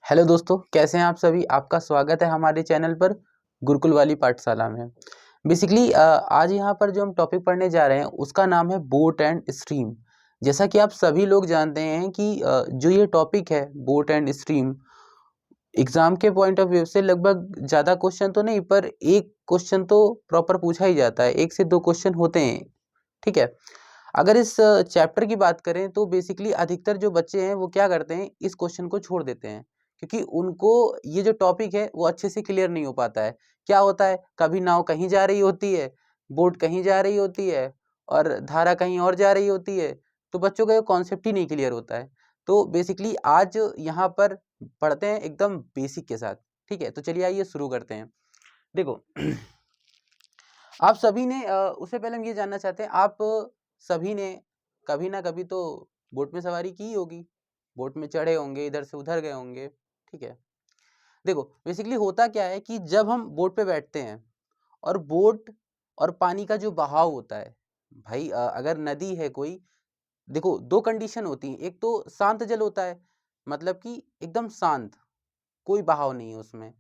Hello दोस्तों, कैसे हैं आप सभी। आपका स्वागत है हमारे चैनल पर गुरुकुल वाली पाठशाला में। बेसिकली आज यहाँ पर जो हम टॉपिक पढ़ने जा रहे हैं उसका नाम है बोट एंड स्ट्रीम। जैसा कि आप सभी लोग जानते हैं कि जो ये टॉपिक है बोट एंड स्ट्रीम, एग्जाम के पॉइंट ऑफ व्यू से लगभग ज़्यादा क्वेश्चन तो नहीं पर एक क्वेश्चन तो प्रॉपर पूछा ही जाता है, 1 से 2 क्वेश्चन होते हैं। ठीक है। अगर इस चैप्टर की बात करें तो बेसिकली अधिकतर जो बच्चे हैं वो क्या करते हैं, इस क्वेश्चन को छोड़ देते हैं क्योंकि उनको ये जो टॉपिक है वो अच्छे से क्लियर नहीं हो पाता है। क्या होता है, कभी नाव कहीं जा रही होती है, बोट कहीं जा रही होती है और धारा कहीं और जा रही होती है, तो बच्चों का ये कॉन्सेप्ट ही नहीं क्लियर होता है। तो बेसिकली आज यहाँ पर पढ़ते हैं एकदम बेसिक के साथ। ठीक है, तो चलिए आइए शुरू करते हैं। देखो आप सभी ने उससे पहले हम ये जानना चाहते हैं, आप सभी ने कभी ना कभी तो बोट में सवारी की होगी, बोट में चढ़े होंगे, इधर से उधर गए होंगे। ठीक है। देखो बेसिकली होता क्या है कि जब हम बोट पे बैठते हैं और बोट और पानी का जो बहाव होता है, भाई अगर नदी है कोई, देखो दो कंडीशन होती हैं। एक तो शांत जल होता है, मतलब कि एकदम शांत, कोई बहाव नहीं है उसमें।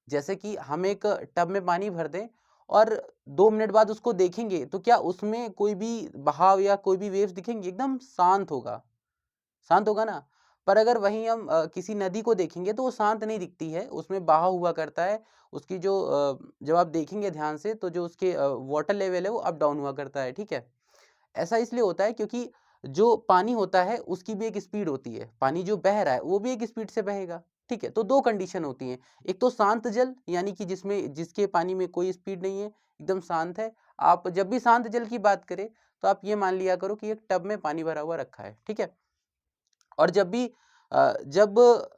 जैसे कि हम एक टब में पानी भर दें और 2 मिनट बाद उसको देखेंगे तो क्या उसमें कोई भी बहाव या कोई भी वेव्स दिखेंगे? एकदम शांत होगा, शांत होगा ना। पर अगर वहीं हम किसी नदी को देखेंगे तो वो शांत नहीं दिखती है, उसमें बहाव हुआ करता है। उसकी जो जब आप देखेंगे ध्यान से तो जो उसके वाटर लेवल है वो अप डाउन हुआ करता है। ठीक है। ऐसा इसलिए होता है क्योंकि जो पानी होता है उसकी भी एक स्पीड होती है, पानी जो बह रहा है वो भी एक स्पीड से बहेगा। ठीक है। तो दो कंडीशन होती हैं, एक तो शांत जल यानी कि जिसके पानी में कोई स्पीड नहीं है, एकदम शांत है। आप जब भी शांत जल की बात करें तो आप ये मान लिया करो कि एक टब में पानी भरा हुआ रखा है। ठीक है। और जब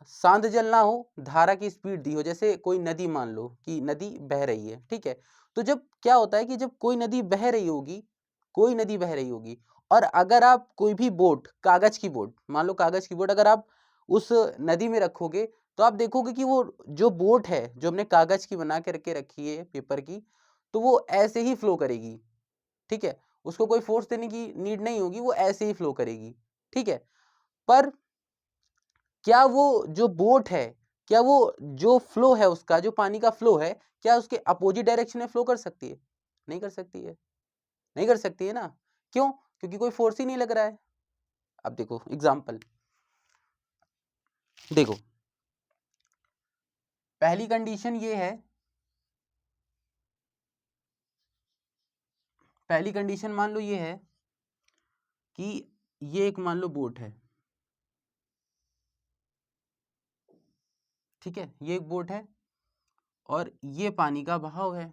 शांत जल ना हो, धारा की स्पीड दी हो, जैसे कोई नदी मान लो कि नदी बह रही है। ठीक है। तो जब क्या होता है कि जब कोई नदी बह रही होगी, कोई नदी बह रही होगी और अगर आप कोई भी बोट, कागज की बोट मान लो, कागज की बोट अगर आप उस नदी में रखोगे तो आप देखोगे कि वो जो बोट है जो हमने कागज की बना के रखी है, पेपर की, तो वो ऐसे ही फ्लो करेगी। ठीक है। उसको कोई फोर्स देने की नीड नहीं होगी, वो ऐसे ही फ्लो करेगी। ठीक है। पर क्या वो जो बोट है, क्या वो जो फ्लो है उसका, जो पानी का फ्लो है, क्या उसके अपोजिट डायरेक्शन में फ्लो कर सकती है? नहीं कर सकती है, नहीं कर सकती है ना। क्यों? क्योंकि कोई फोर्स ही नहीं लग रहा है। अब देखो एग्जांपल, देखो पहली कंडीशन ये है, पहली कंडीशन मान लो ये है कि ये एक मान लो बोट है। ठीक है, ये एक बोट है और ये पानी का बहाव है।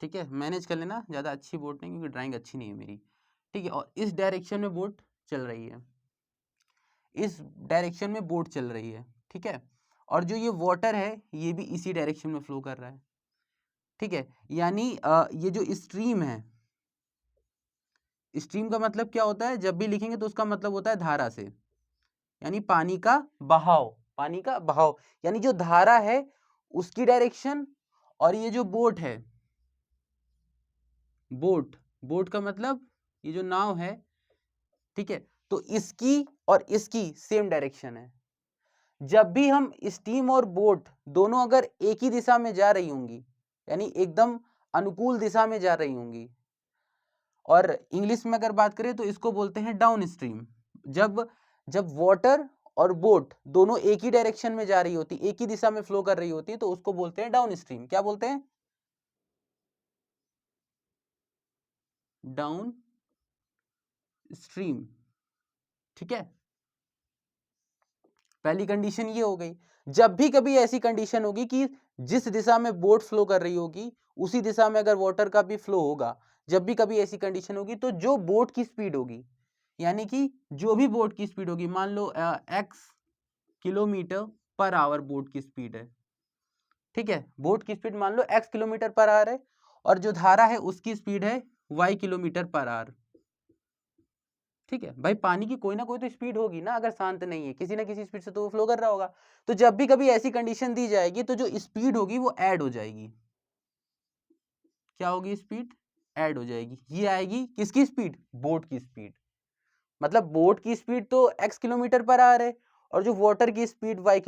ठीक है, मैनेज कर लेना, ज़्यादा अच्छी बोट नहीं क्योंकि ड्राइंग अच्छी नहीं है मेरी। ठीक है। और इस डायरेक्शन में बोट चल रही है, इस डायरेक्शन में बोट चल रही है। ठीक है। और जो ये वाटर है ये भी इसी डायरेक्शन में फ्लो कर रहा है। ठीक है। यानी ये जो स्ट्रीम है, स्ट्रीम का मतलब क्या होता है, जब भी लिखेंगे तो उसका मतलब होता है धारा से, यानी पानी का बहाव, पानी का बहाव यानी जो धारा है उसकी डायरेक्शन। और ये जो बोट है, बोट, बोट का मतलब ये जो नाव है, ठीक है, तो इसकी और इसकी सेम डायरेक्शन है। जब भी हम स्टीम और बोट दोनों अगर एक ही दिशा में जा रही होंगी, यानी एकदम अनुकूल दिशा में जा रही होंगी, और इंग्लिश में अगर बात करें तो इसको बोलते हैं डाउन स्ट्रीम। जब जब वाटर और बोट दोनों एक ही डायरेक्शन में जा रही होती, एक ही दिशा में फ्लो कर रही होती है, तो उसको बोलते हैं डाउन स्ट्रीम। क्या बोलते हैं? Down stream. ठीक है, पहली कंडीशन ये हो गई। जब भी कभी ऐसी कंडीशन होगी कि जिस दिशा में बोट फ्लो कर रही होगी उसी दिशा में अगर वाटर का भी फ्लो होगा, जब भी कभी ऐसी कंडीशन होगी तो जो बोट की स्पीड होगी, यानी कि जो भी बोट की स्पीड होगी, मान लो x kilometre per our boat की स्पीड है। ठीक है, बोट की स्पीड मान लो x किलोमीटर पर आवर है और जो धारा है उसकी स्पीड है y किलोमीटर पर आवर। ठीक है भाई, पानी की कोई ना कोई तो स्पीड होगी ना, अगर शांत नहीं है किसी ना किसी स्पीड से तो वो फ्लो कर रहा होगा। तो जब भी कभी ऐसी कंडीशन दी जाएगी तो जो स्पीड होगी वो ऐड हो जाएगी। क्या होगी? स्पीड ऐड हो जाएगी। ये आएगी किसकी स्पीड? बोट की स्पीड। मतलब बोट की स्पीड तो x किलोमीटर पर आवर है और जो वाटर की speed y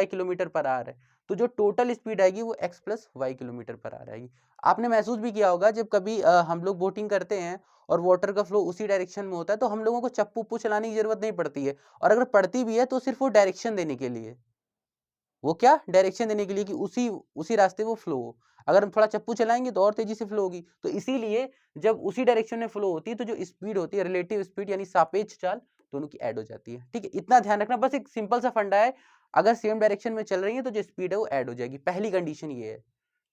kilometre per hour है, तो जो टोटल स्पीड आएगी वो x plus y kilometre per hour आएगी। आपने महसूस भी किया होगा जब कभी हम लोग बोटिंग करते हैं और वाटर का फ्लो उसी डायरेक्शन में होता है तो हम लोगों को चप्पू उप्पू चलाने की जरूरत नहीं पड़ती है, और अगर पड़ती भी है तो सिर्फ वो डायरेक्शन देने के लिए, वो क्या डायरेक्शन देने के लिए कि उसी उसी रास्ते वो फ्लो हो। अगर हम थोड़ा चप्पू चलाएंगे तो और तेजी से फ्लो होगी, तो इसीलिए जब उसी डायरेक्शन में फ्लो होती है तो जो स्पीड होती है रिलेटिव स्पीड यानी सापेक्ष चाल दोनों की ऐड हो जाती है। ठीक है, इतना ध्यान रखना, बस एक सिंपल सा फंडा है, अगर सेम डायरेक्शन में चल रही है तो जो स्पीड है वो ऐड हो जाएगी। पहली कंडीशन ये है।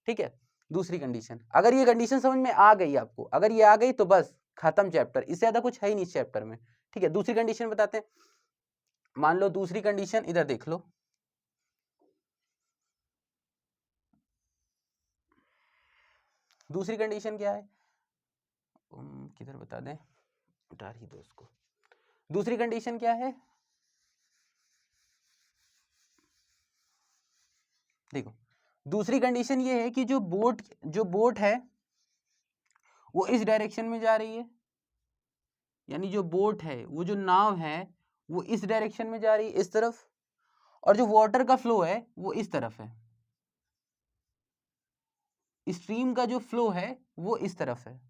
ठीक है, दूसरी कंडीशन, अगर ये कंडीशन समझ में आ गई आपको, अगर ये आ गई तो बस खत्म चैप्टर, इससे ज्यादा कुछ है ही नहीं इस चैप्टर में। ठीक है, दूसरी कंडीशन बताते हैं। मान लो दूसरी कंडीशन, इधर देख लो, दूसरी कंडीशन क्या है, किधर बता दें, उतार ही दो उसको। दूसरी कंडीशन क्या है, देखो दूसरी कंडीशन ये है कि जो बोट है वो इस डायरेक्शन में जा रही है, यानी जो बोट है, वो जो नाव है वो इस डायरेक्शन में जा रही है, इस तरफ, और जो वाटर का फ्लो है वो इस तरफ है। स्ट्रीम का जो फ्लो है वो इस तरफ है,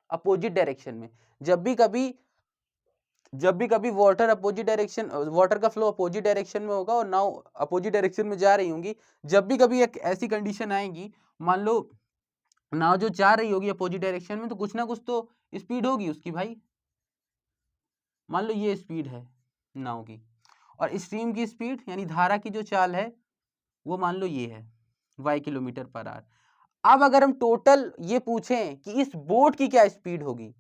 अपोजिट डायरेक्शन में। जब भी कभी वाटर का फ्लो अपोजिट डायरेक्शन में होगा और नाव अपोजिट डायरेक्शन में जा रही होंगी, जब भी कभी एक ऐसी कंडीशन आएगी, मान लो नाव जो जा रही होगी अपोजिट डायरेक्शन में, तो कुछ ना कुछ तो स्पीड होगी उसकी भाई। मान लो ये स्पीड है नाव की, और स्ट्रीम की स्पीड यानी धारा की जो चाल है वो मान लो ये है y किलोमीटर पर आवर। अब अगर हम टोटल ये पूछें कि इस बोट की क्या स्पीड होगी,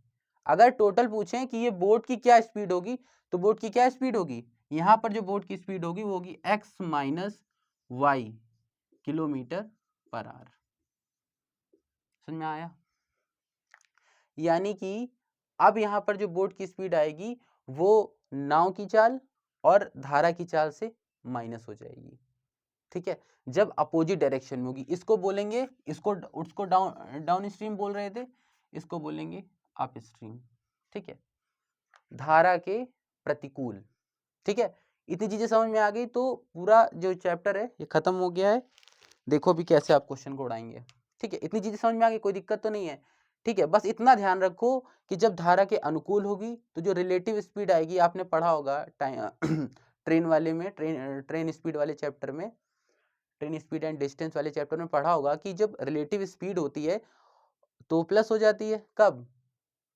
अगर टोटल पूछें कि ये बोट की क्या स्पीड होगी, तो बोट की क्या स्पीड होगी, यहां पर जो बोट की स्पीड होगी वो होगी x minus y kilometre per hour. समझ में आया? यानी कि अब यहां पर जो बोट की स्पीड आएगी वो नाव की चाल और धारा की चाल से माइनस हो जाएगी। ठीक है, जब अपोजिट डायरेक्शन में होगी, इसको बोलेंगे, उसको डाउन स्ट्रीम बोल रहे थे, इसको बोलेंगे अप स्ट्रीम। ठीक है, धारा के प्रतिकूल। ठीक है, इतनी चीजें समझ में आ गई तो पूरा जो चैप्टर है ये खत्म हो गया है। देखो भी कैसे आप क्वेश्चन को उड़ाएंगे। ठीक है, इतनी चीजें समझ में आ गई, कोई दिक्कत तो नहीं है। ठीक है, बस इतना ध्यान रखो कि जब धारा के अनुकूल होगी तो जो रिलेटिव स्पीड आएगी, आपने पढ़ा होगा ट्रेन वाले में, ट्रेन स्पीड वाले चैप्टर में, ट्रेन स्पीड एंड डिस्टेंस वाले चैप्टर में पढ़ा होगा कि जब रिलेटिव स्पीड होती है तो प्लस हो जाती है। कब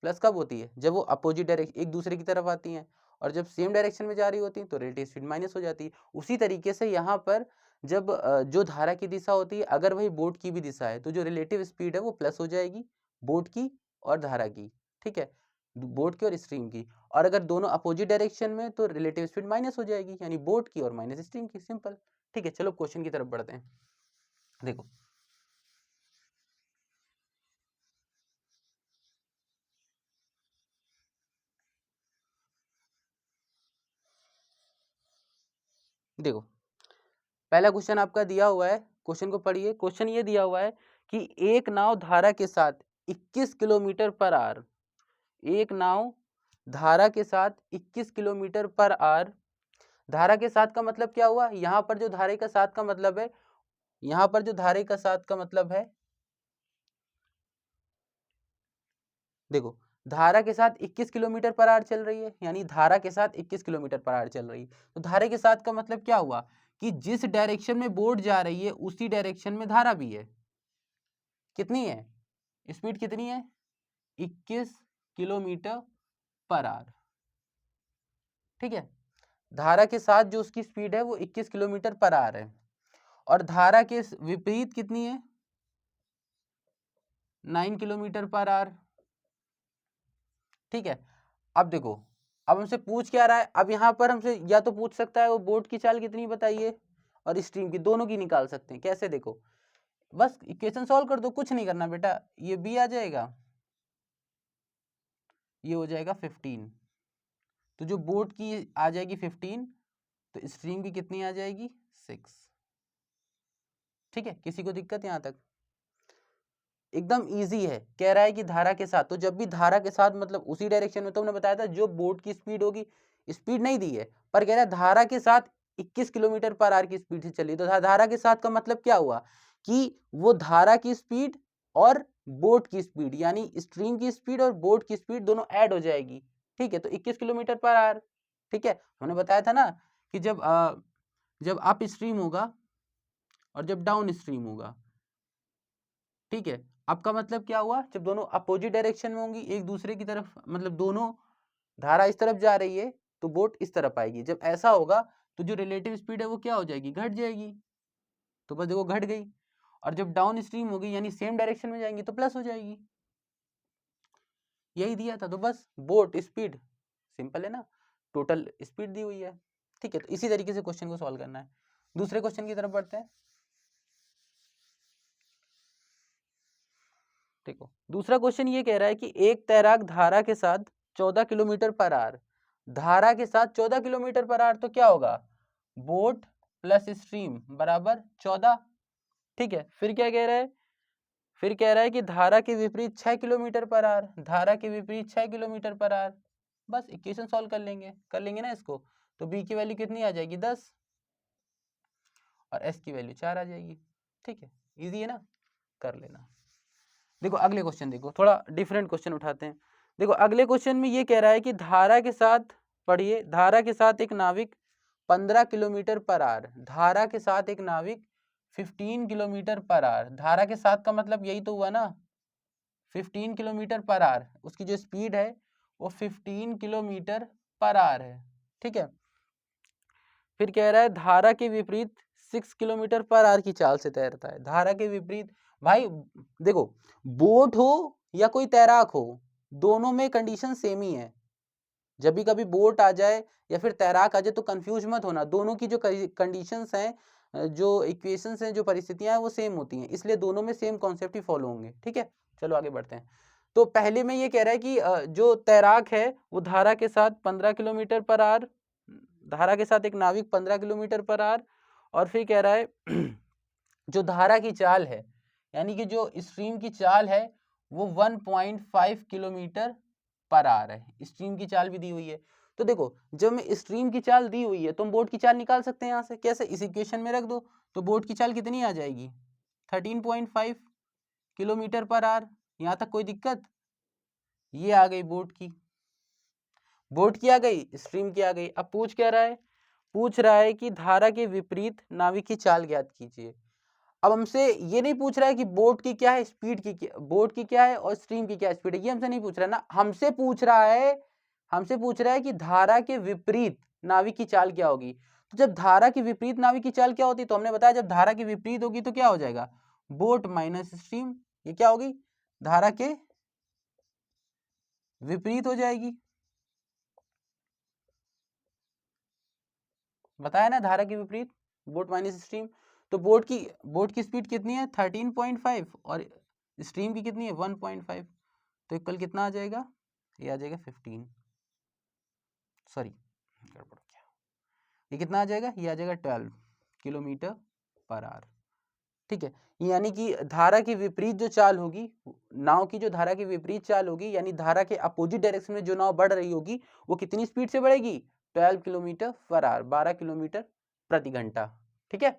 प्लस कब होती है, जब वो अपोजिट डायरेक्शन एक दूसरे की तरफ आती हैं, और जब सेम डायरेक्शन में जा रही होती है तो रिलेटिव स्पीड माइनस हो जाती है। उसी तरीके से यहाँ पर जब जो धारा की दिशा होती है, अगर वही बोट की भी दिशा है, तो जो रिलेटिव स्पीड है वो प्लस हो जाएगी, बोट की और धारा की। ठीक है, बोट की और स्ट्रीम की। और अगर दोनों अपोजिट डायरेक्शन में तो रिलेटिव स्पीड माइनस हो जाएगी, यानी बोट की और माइनस स्ट्रीम की। सिंपल। ठीक है, चलो क्वेश्चन की तरफ बढ़ते हैं। देखो देखो पहला क्वेश्चन आपका दिया हुआ है, क्वेश्चन को पढ़िए। क्वेश्चन ये दिया हुआ है कि एक नाव धारा के साथ 21 किलोमीटर पर आवर, एक नाव धारा के साथ 21 किलोमीटर पर आवर, धारा के साथ का मतलब क्या हुआ, यहां पर जो धारा का साथ का मतलब है, यहां पर जो धारा का साथ का मतलब है, देखो धारा के साथ 21 किलोमीटर पर आवर चल रही है, यानी धारा के साथ 21 किलोमीटर पर आवर चल रही है, तो धारा के साथ का मतलब क्या हुआ कि जिस डायरेक्शन में बोट जा रही है उसी डायरेक्शन में धारा भी है। कितनी है स्पीड, कितनी है 21 किलोमीटर पर आवर। ठीक है, धारा के साथ जो उसकी स्पीड है वो 21 किलोमीटर पर आवर है, और धारा के विपरीत कितनी है 9 किलोमीटर पर आवर। ठीक है, अब देखो, अब हमसे पूछ क्या रहा है, अब यहां पर हमसे या तो पूछ सकता है वो बोट की चाल कितनी बताइए, और स्ट्रीम की, दोनों की निकाल सकते हैं। कैसे, देखो बस इक्वेशन सॉल्व कर दो, कुछ नहीं करना बेटा, ये बी आ जाएगा, ये हो जाएगा 15, तो जो बोट की आ जाएगी 15, तो स्ट्रीम की कितनी आ जाएगी 6। ठीक है, किसी को दिक्कत यहां तक? एकदम इजी है, कह रहा है कि धारा के साथ, तो जब भी धारा के साथ मतलब उसी डायरेक्शन में, तो हमने बताया था जो बोट की स्पीड होगी स्पीड नहीं दी है, पर कह रहा है धारा के साथ 21 किलोमीटर पर आवर की स्पीड से चली। तो धारा के साथ का मतलब क्या हुआ कि वो धारा की स्पीड और बोट की स्पीड यानी स्ट्रीम की स्पीड और बोट की स्पीड दोनों ऐड हो जाएगी। ठीक है, तो 21 किलोमीटर पर आवर। ठीक है, हमने बताया था ना कि जब अप स्ट्रीम होगा और जब डाउन स्ट्रीम होगा, ठीक है, आपका मतलब क्या हुआ, जब दोनों अपोजिट डायरेक्शन में होंगी एक दूसरे की तरफ, मतलब दोनों धारा इस तरफ जा रही है तो बोट इस तरफ आएगी। जब ऐसा होगा तो जो रिलेटिव स्पीड है वो क्या हो जाएगी, घट जाएगी। तो बस देखो घट गई। और जब डाउन स्ट्रीम होगी यानी सेम डायरेक्शन में जाएंगी तो प्लस हो जाएगी। यही दिया था, तो बस बोट स्पीड सिंपल है ना, टोटल स्पीड दी हुई है। ठीक है, तो इसी तरीके से क्वेश्चन को सॉल्व करना है। दूसरे क्वेश्चन की तरफ बढ़ते हैं। देखो दूसरा क्वेश्चन ये कह रहा है कि एक तैराक धारा के साथ 14 किलोमीटर पर आवर, धारा के साथ 14 किलोमीटर पर आवर, तो क्या होगा, बोट प्लस स्ट्रीम बराबर 14। ठीक है, फिर क्या कह रहा है, फिर कह रहा है कि धारा के विपरीत 6 किलोमीटर पर आवर, धारा के विपरीत 6 किलोमीटर पर आवर। बस इक्वेशन सॉल्व कर लेंगे ना इसको। तो बी की वैल्यू कितनी आ जाएगी, 10, और एस की वैल्यू 4 आ जाएगी। ठीक है, इजी है ना, कर लेना। देखो अगले क्वेश्चन, देखो थोड़ा डिफरेंट क्वेश्चन उठाते हैं। देखो अगले क्वेश्चन में ये कह रहा है कि धारा के साथ, पढ़िए, धारा के साथ एक नाविक 15 किलोमीटर पर आवर, धारा के साथ एक नाविक 15 किलोमीटर पर आवर, धारा के साथ का मतलब यही तो हुआ ना, 15 किलोमीटर पर आवर, उसकी जो स्पीड है वो 15 किलोमीटर पर आवर है। ठीक है, फिर कह रहा है धारा के विपरीत 6 किलोमीटर पर आवर की चाल से तैरता है। धारा के विपरीत, भाई देखो, बोट हो या कोई तैराक हो, दोनों में कंडीशन सेम ही है। जब भी कभी बोट आ जाए या फिर तैराक आ जाए तो कंफ्यूज मत होना, दोनों की जो कंडीशंस हैं, जो इक्वेशंस हैं, जो परिस्थितियां हैं वो सेम होती हैं, इसलिए दोनों में सेम कॉन्सेप्ट ही फॉलो होंगे। ठीक है, चलो आगे बढ़ते हैं। तो पहले में ये कह रहा है कि जो तैराक है वो धारा के साथ 15 किलोमीटर पर आवर, धारा के साथ एक नाविक 15 किलोमीटर पर आवर, और फिर कह रहा है जो धारा की चाल है यानी कि जो स्ट्रीम की चाल है वो 1.5 किलोमीटर पर आवर है। स्ट्रीम की चाल भी दी हुई है। तो देखो जब में स्ट्रीम की चाल दी हुई है तो हम बोट की चाल निकाल सकते हैं यहाँ से, कैसे, इस इक्वेशन में रख दो। तो बोट की चाल कितनी आ जाएगी, 13.5 किलोमीटर पर आवर। यहाँ तक कोई दिक्कत, ये आ गई बोट की, बोट की आ गई, स्ट्रीम की आ गई। अब पूछ क्या रहा है, पूछ रहा है कि धारा के विपरीत नाविक की चाल ज्ञात कीजिए। अब हमसे ये नहीं पूछ रहा है कि बोट की क्या है स्पीड, की बोट की क्या है और स्ट्रीम की क्या स्पीड है, ये हमसे नहीं पूछ रहा है ना, हमसे पूछ रहा है कि धारा के विपरीत नाविक की चाल क्या होगी। तो जब धारा के विपरीत नाविक की चाल क्या होती है, तो हमने बताया जब धारा के विपरीत होगी तो क्या हो जाएगा, बोट माइनस स्ट्रीम। ये क्या होगी, धारा के विपरीत हो जाएगी, बताया ना, धारा के विपरीत बोट माइनस स्ट्रीम। तो बोट की स्पीड कितनी है 13.5 और स्ट्रीम की कितनी है 1.5, तो इक्वल कितना आ जाएगा, ये आ जाएगा 15, सॉरी गड़बड़ हो गया, ये कितना आ जाएगा, ये आ जाएगा 12 किलोमीटर पर आवर। ठीक है, यानी कि धारा के विपरीत जो चाल होगी, नाव की जो धारा के विपरीत चाल होगी यानी धारा के अपोजिट डायरेक्शन में जो नाव बढ़ रही होगी वो कितनी स्पीड से बढ़ेगी, 12 किलोमीटर पर आवर, 12 किलोमीटर प्रति घंटा। ठीक है,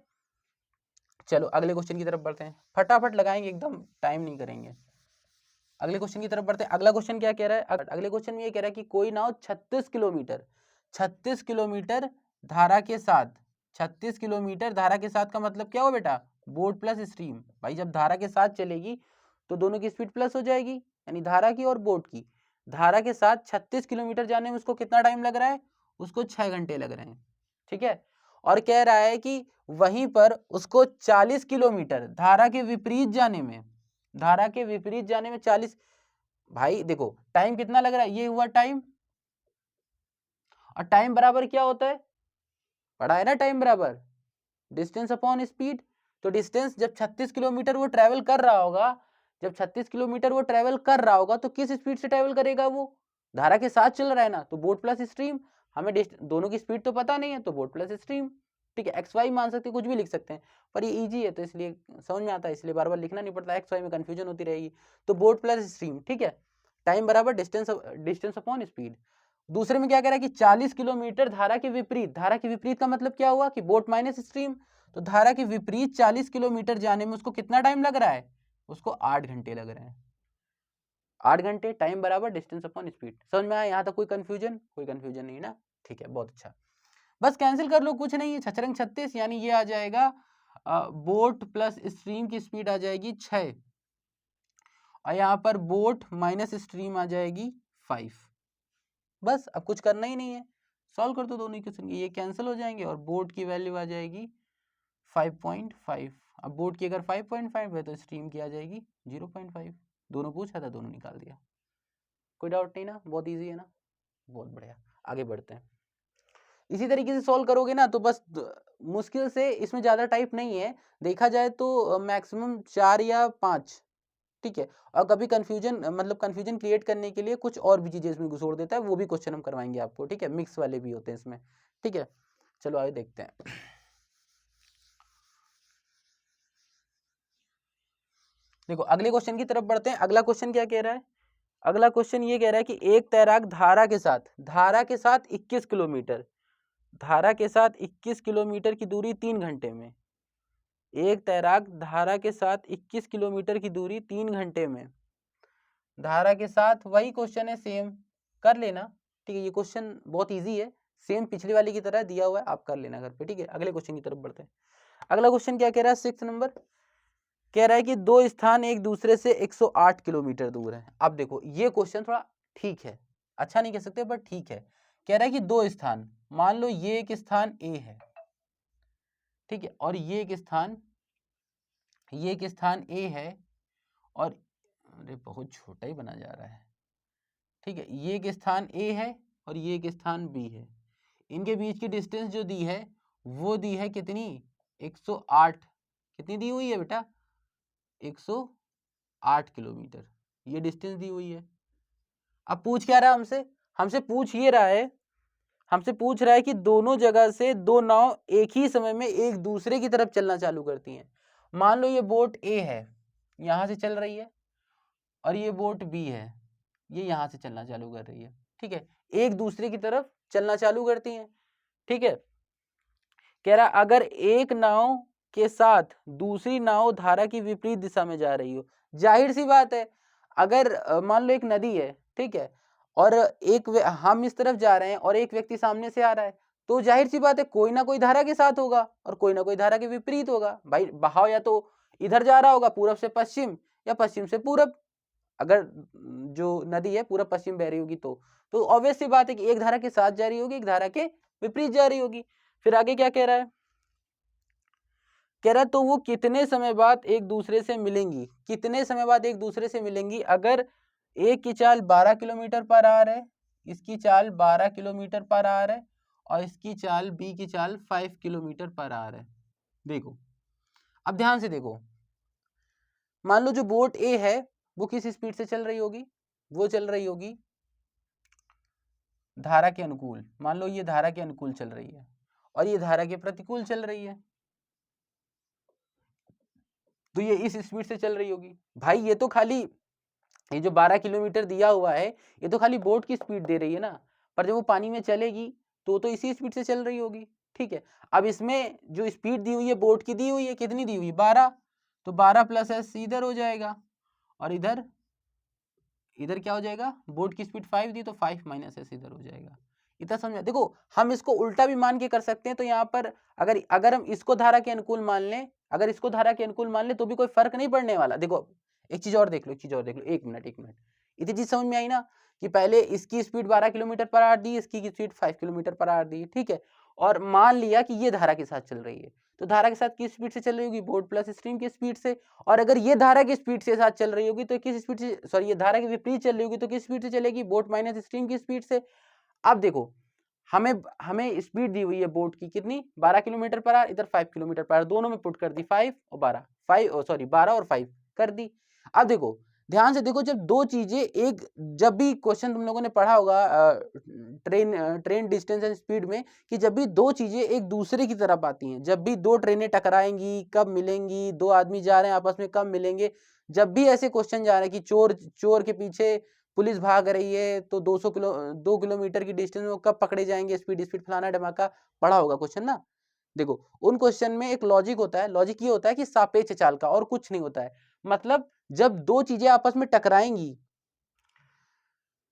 चलो अगले क्वेश्चन की तरफ बढ़ते हैं, फटाफट लगाएंगे, एकदम टाइम नहीं करेंगे। अगले क्वेश्चन की तरफ बढ़ते हैं। अगला क्वेश्चन क्या कह रहा है, अगले क्वेश्चन में ये कह रहा है कि कोई नाव 36 किलोमीटर धारा के साथ, 36 किलोमीटर धारा के साथ का मतलब क्या हो बेटा, बोट प्लस स्ट्रीम। भाई जब धारा के साथ चलेगी तो दोनों की स्पीड प्लस हो जाएगी, यानी धारा की और बोट की। धारा के साथ 36 किलोमीटर जाने में उसको कितना टाइम लग रहा है, उसको 6 घंटे लग रहे हैं। ठीक है, और कह रहा है कि वहीं पर उसको 40 किलोमीटर धारा के विपरीत जाने में, धारा के विपरीत जाने में 40, भाई देखो टाइम कितना लग रहा है, ये हुआ टाइम, और टाइम बराबर क्या होता है, पढ़ा है ना, टाइम बराबर डिस्टेंस अपॉन स्पीड। तो डिस्टेंस जब 36 किलोमीटर वो ट्रेवल कर रहा होगा, जब 36 किलोमीटर वो ट्रेवल कर रहा होगा तो किस स्पीड से ट्रेवल करेगा, वो धारा के साथ चल रहा है ना, तो बोट प्लस स्ट्रीम। हमें दोनों की स्पीड तो पता नहीं है, तो बोट प्लस स्ट्रीम। ठीक है, एक्स वाई मान सकते हैं, कुछ भी लिख सकते हैं, पर ये इजी है तो इसलिए समझ में आता है, इसलिए बार बार लिखना नहीं पड़ता, एक्स वाई में कंफ्यूजन होती रहेगी। तो बोट प्लस स्ट्रीम, ठीक है, टाइम बराबर डिस्टेंस अपॉन स्पीड। दूसरे में क्या कह रहा है कि 40 किलोमीटर धारा के विपरीत। धारा के विपरीत का मतलब क्या हुआ कि बोट माइनस स्ट्रीम, तो धारा के विपरीत 40 किलोमीटर जाने में उसको कितना टाइम लग रहा है, उसको 8 घंटे लग रहे हैं। 8 घंटे टाइम बराबर डिस्टेंस अपॉन स्पीड। समझ में आया यहाँ तक? कोई कंफ्यूजन? कोई कंफ्यूजन नहीं ना, ठीक है, बहुत अच्छा। बस कैंसिल कर लो, कुछ नहीं है, छचरंग 36, यानी ये आ जाएगा बोट प्लस स्ट्रीम की स्पीड आ जाएगी 6 और यहाँ पर बोट माइनस स्ट्रीम आ जाएगी 5। बस अब कुछ करना ही नहीं है, सॉल्व कर दो दोनों इक्वेशन, ये कैंसिल हो जाएंगे और बोट की वैल्यू आ जाएगी 5.5। अब बोट की अगर 5.5 है तो स्ट्रीम की आ जाएगी 0.5। दोनों पूछा था, दोनों निकाल दिया। कोई डाउट नहीं ना? बहुत इजी है ना, बहुत बढ़िया। आगे बढ़ते हैं। इसी तरीके से सॉल्व करोगे ना तो बस मुश्किल से इसमें ज़्यादा टाइप नहीं है, देखा जाए तो मैक्सिमम 4 या 5, ठीक है। और कभी कंफ्यूजन मतलब कंफ्यूजन क्रिएट करने के लिए कुछ और भी चीज़ें इसमें घुसोड़ देता है, वो भी क्वेश्चन हम करवाएंगे आपको, ठीक है। मिक्स वाले भी होते हैं इसमें, ठीक है। चलो आगे देखते हैं। देखो अगले क्वेश्चन की तरफ बढ़ते हैं। अगला क्वेश्चन क्या कह रहा है? अगला क्वेश्चन ये कह रहा है कि एक तैराक धारा के साथ 21 किलोमीटर, धारा के साथ 21 किलोमीटर की दूरी 3 घंटे में, एक तैराक धारा के साथ 21 किलोमीटर की दूरी 3 घंटे में, धारा के साथ, वही क्वेश्चन है, सेम कर लेना, ठीक है। ये क्वेश्चन बहुत इजी है, सेम पिछली वाली की तरह दिया हुआ है, आप कर लेना घर पे, ठीक है। अगले क्वेश्चन की तरफ बढ़ते हैं। अगला क्वेश्चन क्या कह रहा है? 6 नंबर कह रहा है कि दो स्थान एक दूसरे से 108 किलोमीटर दूर है। अब देखो ये क्वेश्चन थोड़ा ठीक है, अच्छा नहीं कह सकते बट ठीक है। कह रहा है कि दो स्थान, मान लो ये एक स्थान ए है, ठीक है, और ये एक स्थान ए है, और अरे बहुत छोटा ही बना जा रहा है, ठीक है। ये एक स्थान ए है और ये एक स्थान बी है, इनके बीच की डिस्टेंस जो दी है वो दी है कितनी? 108। कितनी दी हुई है बेटा? 108 किलोमीटर, ये डिस्टेंस दी हुई है। अब पूछ क्या रहा है हमसे? हमसे पूछ रहा है कि दोनों जगह से दो नाव एक ही समय में एक दूसरे की तरफ चलना चालू करती हैं। मान लो ये बोट ए है, यहां से चल रही है, और ये बोट बी है, ये यहां से चलना चालू कर रही है, ठीक है। एक दूसरे की तरफ चलना चालू करती हैं, ठीक है। कह रहा अगर एक नाव के साथ दूसरी नाव धारा की विपरीत दिशा में जा रही हो, जाहिर सी बात है, अगर मान लो एक नदी है, ठीक है, और हम इस तरफ जा रहे हैं और एक व्यक्ति सामने से आ रहा है, तो जाहिर सी बात है कोई ना कोई धारा के साथ होगा और कोई ना कोई धारा के विपरीत होगा। भाई बहाव या तो इधर जा रहा होगा पूरब से पश्चिम, या पश्चिम से पूरब। अगर जो नदी है पूरब पश्चिम बह रही होगी तो ऑब्वियस सी बात है कि एक धारा के साथ जा रही होगी, एक धारा के विपरीत जा रही होगी। फिर आगे क्या कह रहा है? कह रहा है तो वो कितने समय बाद एक दूसरे से मिलेंगी, कितने समय बाद एक दूसरे से मिलेंगी? अगर एक की चाल 12 किलोमीटर पर आवर है, इसकी चाल 12 किलोमीटर पर आवर है, और इसकी चाल बी की चाल 5 किलोमीटर पर आवर है। देखो अब ध्यान से देखो, मान लो जो बोट ए है वो किस स्पीड से चल रही होगी? वो चल रही होगी धारा के अनुकूल। मान लो ये धारा के अनुकूल चल रही है और ये धारा के प्रतिकूल चल रही है, तो ये इस स्पीड से चल रही होगी। भाई ये तो खाली ये जो 12 किलोमीटर दिया हुआ है ये तो खाली बोट की स्पीड दे रही है ना, पर जब वो पानी में चलेगी तो इसी स्पीड से चल रही होगी, ठीक है। अब इसमें जो स्पीड दी हुई है बोट की दी हुई है, कितनी दी हुई? 12, तो 12 प्लस एस इधर हो जाएगा, और इधर क्या हो जाएगा? बोट की स्पीड 5 दी तो 5 माइनस एस इधर हो जाएगा। इतना समझ में? देखो हम इसको उल्टा भी मान के कर सकते हैं, तो यहाँ पर अगर हम इसको धारा के अनुकूल मान लें, अगर इसको धारा के अनुकूल मान ले तो भी कोई फर्क नहीं पड़ने वाला। देखो एक चीज और देख लो, एक मिनट इतनी चीज समझ में आई ना, कि पहले इसकी स्पीड 12 किलोमीटर पर आवर दी, इसकी स्पीड 5 किलोमीटर पर आवर दी, ठीक है, और मान लिया कि ये धारा के साथ चल रही है, तो धारा के साथ किस स्पीड से चल रही होगी? बोट प्लस स्ट्रीम की स्पीड से। और अगर ये धारा की स्पीड से साथ चल रही होगी तो किस स्पीड से, सॉरी ये धारा के विपरीत चल रही होगी तो किस स्पीड से चलेगी? बोट माइनस स्ट्रीम की स्पीड से। अब देखो हमें स्पीड दी हुई है बोट की कितनी? 12 किलोमीटर पर आवर, इधर 5 किलोमीटर पर आवर, दोनों में पुट कर दी 5 और 12, 12 और 5 कर दी। अब देखो ध्यान से देखो, जब दो चीजें एक, जब भी क्वेश्चन तुम लोगों ने पढ़ा होगा ट्रेन डिस्टेंस एंड स्पीड में, कि जब भी दो चीजें एक दूसरे की तरफ आती हैं, जब भी दो ट्रेनें टकराएंगी कब मिलेंगी, दो आदमी जा रहे हैं आपस में कब मिलेंगे, जब भी ऐसे क्वेश्चन जा रहे हैं कि चोर के पीछे पुलिस भाग रही है तो 2 किलोमीटर की डिस्टेंस में कब पकड़े जाएंगे, स्पीड स्पीड फलाना ढमाका, पढ़ा होगा क्वेश्चन ना। देखो उन क्वेश्चन में एक लॉजिक होता है, लॉजिक ये होता है कि सापेक्ष चाल का, और कुछ नहीं होता है। मतलब जब दो चीजें आपस में टकराएंगी,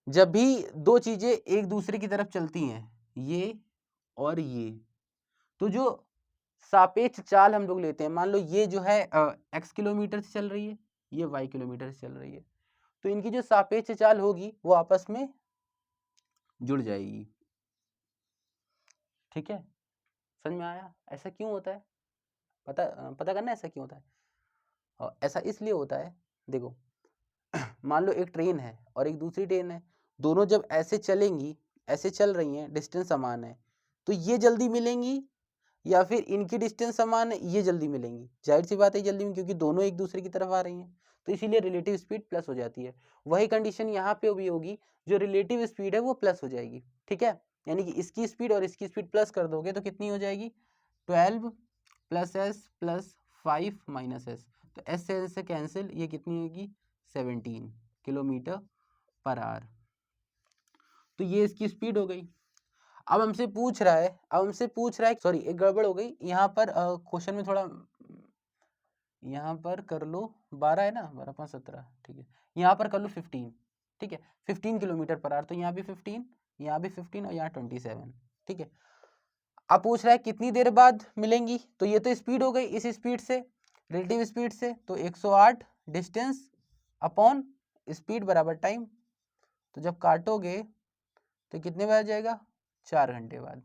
जब भी दो चीजें एक दूसरे की तरफ चलती हैं, ये और ये, तो जो सापेक्ष चाल हम लोग लेते हैं, मान लो ये जो है x किलोमीटर से चल रही है, ये y किलोमीटर से चल रही है, तो इनकी जो सापेक्ष चाल होगी वो आपस में जुड़ जाएगी। ठीक है, समझ में आया? ऐसा क्यों होता है, पता करना ऐसा क्यों होता है। और ऐसा इसलिए होता है, देखो मान लो एक ट्रेन है और एक दूसरी ट्रेन है, दोनों जब ऐसे चलेंगी, ऐसे चल रही हैं, डिस्टेंस समान है, तो ये जल्दी मिलेंगी या फिर इनकी डिस्टेंस समान है, ये जल्दी मिलेंगी। जाहिर सी बात है जल्दी में, क्योंकि दोनों एक दूसरे की तरफ आ रही हैं, तो इसीलिए रिलेटिव स्पीड प्लस हो जाती है। वही कंडीशन यहाँ पे भी होगी, जो रिलेटिव स्पीड है वो प्लस हो जाएगी। ठीक है, यानी कि इसकी स्पीड और इसकी स्पीड प्लस कर दोगे तो कितनी हो जाएगी, 12 plus S plus 5 minus S, तो एस से कैंसिल, ये कितनी होगी 17 किलोमीटर पर आवर। तो ये इसकी स्पीड हो गई। अब हमसे पूछ रहा है, सॉरी एक गड़बड़ हो गई यहाँ पर, क्वेश्चन में थोड़ा, यहाँ पर कर लो 12 है ना, 12 5 17, ठीक है, यहाँ पर कर लो 15, ठीक है, 15 किलोमीटर पर आवर, तो यहाँ भी 15, यहाँ भी 15 और यहाँ 27, ठीक है। अब पूछ रहा है कितनी देर बाद मिलेंगी, तो ये तो स्पीड हो गई, इस स्पीड से, रिलेटिव स्पीड से, तो 108 डिस्टेंस अपॉन स्पीड बराबर टाइम, तो जब काटोगे तो कितने बाद जाएगा, 4 घंटे बाद।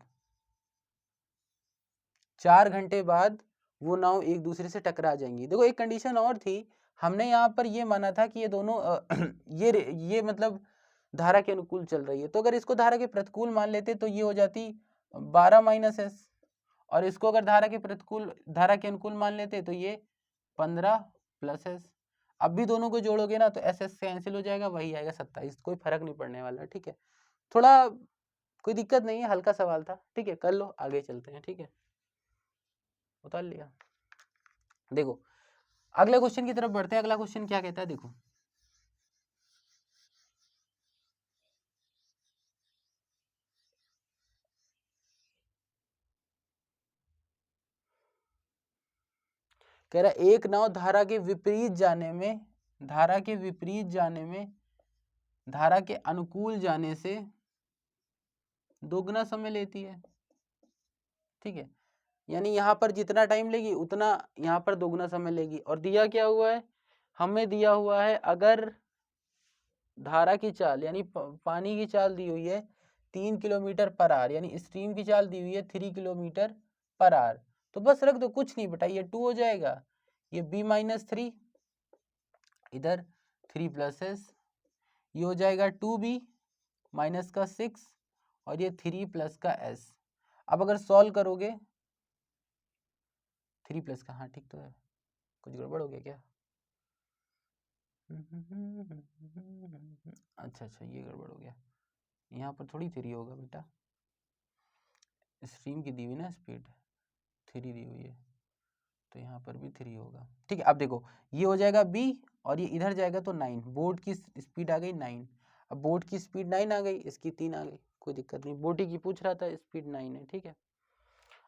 4 घंटे बाद वो नाव एक दूसरे से टकरा जाएंगी। देखो एक कंडीशन और थी, हमने यहाँ पर ये माना था कि ये दोनों ये मतलब धारा के अनुकूल चल रही है, तो अगर इसको धारा के प्रतिकूल मान लेते तो ये हो जाती 12 माइनस एस, और इसको अगर धारा के अनुकूल मान लेते तो ये 15 प्लस एस। अब भी दोनों को जोड़ोगे ना तो एस एस कैंसिल हो जाएगा, वही आएगा 27, कोई फर्क नहीं पड़ने वाला। ठीक है, थोड़ा कोई दिक्कत नहीं है, हल्का सवाल था। ठीक है, कर लो, आगे चलते हैं। ठीक है, उतार लिया। देखो अगले क्वेश्चन की तरफ बढ़ते हैं। अगला क्वेश्चन क्या कहता है, देखो कह रहा है एक नाव धारा के विपरीत जाने में, धारा के अनुकूल जाने से दोगुना समय लेती है। ठीक है, यानी यहाँ पर जितना टाइम लेगी उतना यहाँ पर दोगुना समय लेगी। और दिया क्या हुआ है, हमें दिया हुआ है अगर धारा की चाल यानी पानी की चाल दी हुई है 3 किलोमीटर पर आवर, यानी स्ट्रीम की चाल दी हुई है 3 किलोमीटर पर आवर, तो बस रख दो, कुछ नहीं बेटा, ये 2 हो जाएगा, ये b माइनस 3, इधर 3 प्लस एस, ये हो जाएगा 2b माइनस का 6 और ये 3 प्लस का s। अब अगर सॉल्व करोगे 3 प्लस का, हाँ ठीक तो है, कुछ गड़बड़ हो गया क्या, अच्छा ये गड़बड़ हो गया, यहाँ पर थोड़ी 3 होगा बेटा, स्ट्रीम की दी हुई ना स्पीड 3 दी हुई है, तो यहाँ पर भी 3 होगा। ठीक है, अब देखो ये हो जाएगा b और ये इधर जाएगा तो 9, बोर्ड की स्पीड आ गई 9, अब बोर्ड की स्पीड 9 आ गई, इसकी 3 आ गई, कोई दिक्कत नहीं, बोटी की पूछ रहा था, स्पीड 9 है। ठीक है,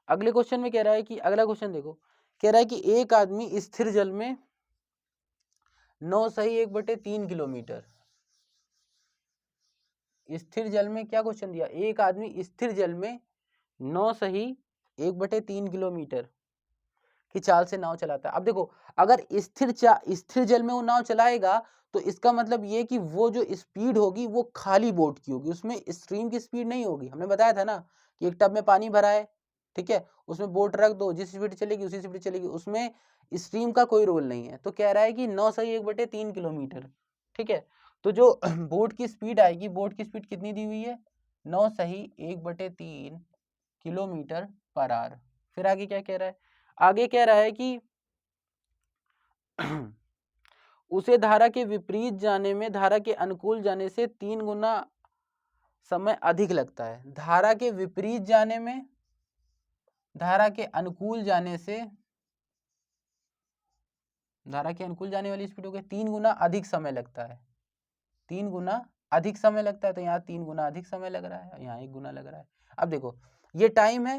अगले क्वेश्चन में कह रहा है कि, अगला क्वेश्चन देखो, कह रहा है कि एक आदमी स्थिर जल में 9 सही 1/3 किलोमीटर, स्थिर जल में क्या क्वेश्चन दिया, एक आदमी स्थिर जल में 9 सही 1/3 किलोमीटर की चाल से नाव चलाता है। अब देखो अगर स्थिर जल में वो नाव चलाएगा तो इसका मतलब ये कि वो जो स्पीड होगी वो खाली बोट की होगी, उसमें स्ट्रीम की स्पीड नहीं होगी। हमने बताया था ना कि एक टब में पानी भरा है, ठीक है, उसमें बोट रख दो, जिस स्पीड चलेगी उसी स्पीड चलेगी, उसमें स्ट्रीम का कोई रोल नहीं है। तो कह रहा है कि 9 सही 1/3 किलोमीटर। ठीक है, तो जो बोट की स्पीड आएगी, बोट की स्पीड कितनी दी हुई है, 9 सही 1/3 किलोमीटर पर आवर। फिर आगे क्या कह रहा है, आगे कह रहा है कि उसे धारा के विपरीत जाने में धारा के अनुकूल जाने से 3 गुना समय अधिक लगता है। धारा के विपरीत जाने में धारा के अनुकूल जाने से, धारा के अनुकूल जाने वाली स्पीड हो गई 3 गुना अधिक समय लगता है, 3 गुना अधिक समय लगता है, तो यहाँ 3 गुना अधिक समय लग रहा है, यहाँ 1 गुना लग रहा है। अब देखो ये टाइम है,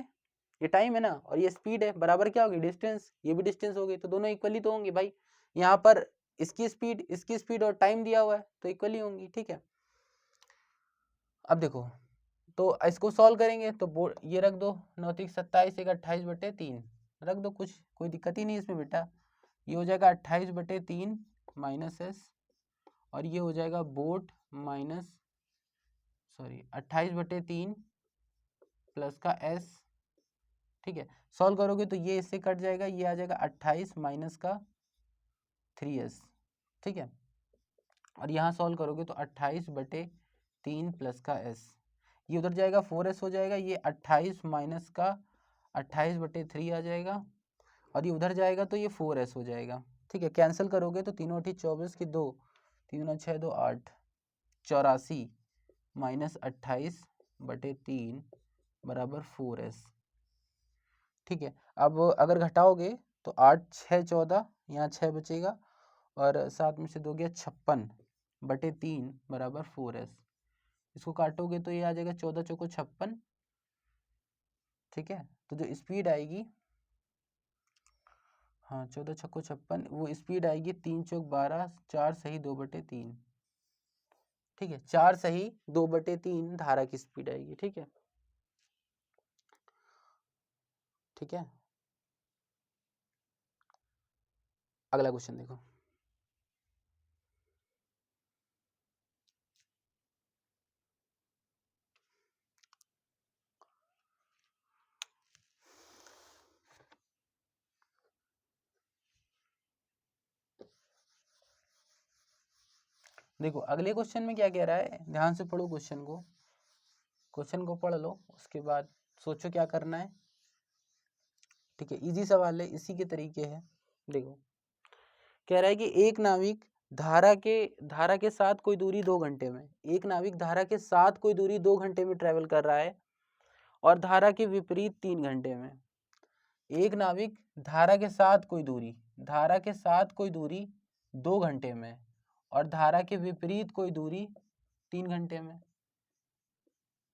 ये टाइम है ना, और ये स्पीड है, बराबर क्या होगी डिस्टेंस, ये भी डिस्टेंस होगी, तो दोनों इक्वली तो होंगे भाई। यहाँ पर इसकी स्पीड और टाइम दिया हुआ है तो इक्वली होंगी, ठीक है। अब देखो तो इसको सॉल्व करेंगे तो ये रख दो, 9 3 27 एक 28/3 रख दो, कुछ कोई दिक्कत ही नहीं इसमें बेटा। ये हो जाएगा 28/3 माइनस एस, और ये हो जाएगा बोट माइनस 28/3 प्लस का एस, ठीक है। सॉल्व करोगे तो ये इससे कट जाएगा, ये आ जाएगा 28 माइनस का 3s, ठीक है। और यहाँ सॉल्व करोगे तो 28/3 प्लस का s, ये उधर जाएगा 4s हो जाएगा, ये 28 माइनस का 28/3 आ जाएगा, और ये उधर जाएगा तो ये 4s हो जाएगा, ठीक है। कैंसिल करोगे तो 3 8 24 की 2, 3 6 2 8, 84 माइनस 28/3 बराबर 4s, ठीक है। अब अगर घटाओगे तो 8 6 14, यहाँ 6 बचेगा, और 7 में से 2 गया 56/3 बराबर 4s। इसको काटोगे तो ये आ जाएगा 14 चौको 56, ठीक है। तो जो स्पीड आएगी, हाँ 14 छक्को 56, वो स्पीड आएगी 3 चौक 12, 4 सही 2/3, ठीक है। 4 सही 2/3 धारा की स्पीड आएगी, ठीक है, ठीक है। अगला क्वेश्चन देखो। देखो अगले क्वेश्चन में क्या कह रहा है, ध्यान से पढ़ो क्वेश्चन को पढ़ लो, उसके बाद सोचो क्या करना है, ठीक है। इजी सवाल है, इसी के तरीके है। देखो कह रहा है कि एक नाविक धारा के साथ कोई दूरी 2 घंटे में, एक नाविक धारा के साथ कोई दूरी 2 घंटे में ट्रेवल कर रहा है, और धारा के विपरीत 3 घंटे में। एक नाविक धारा के साथ कोई दूरी 2 घंटे में, और धारा के विपरीत कोई दूरी 3 घंटे में।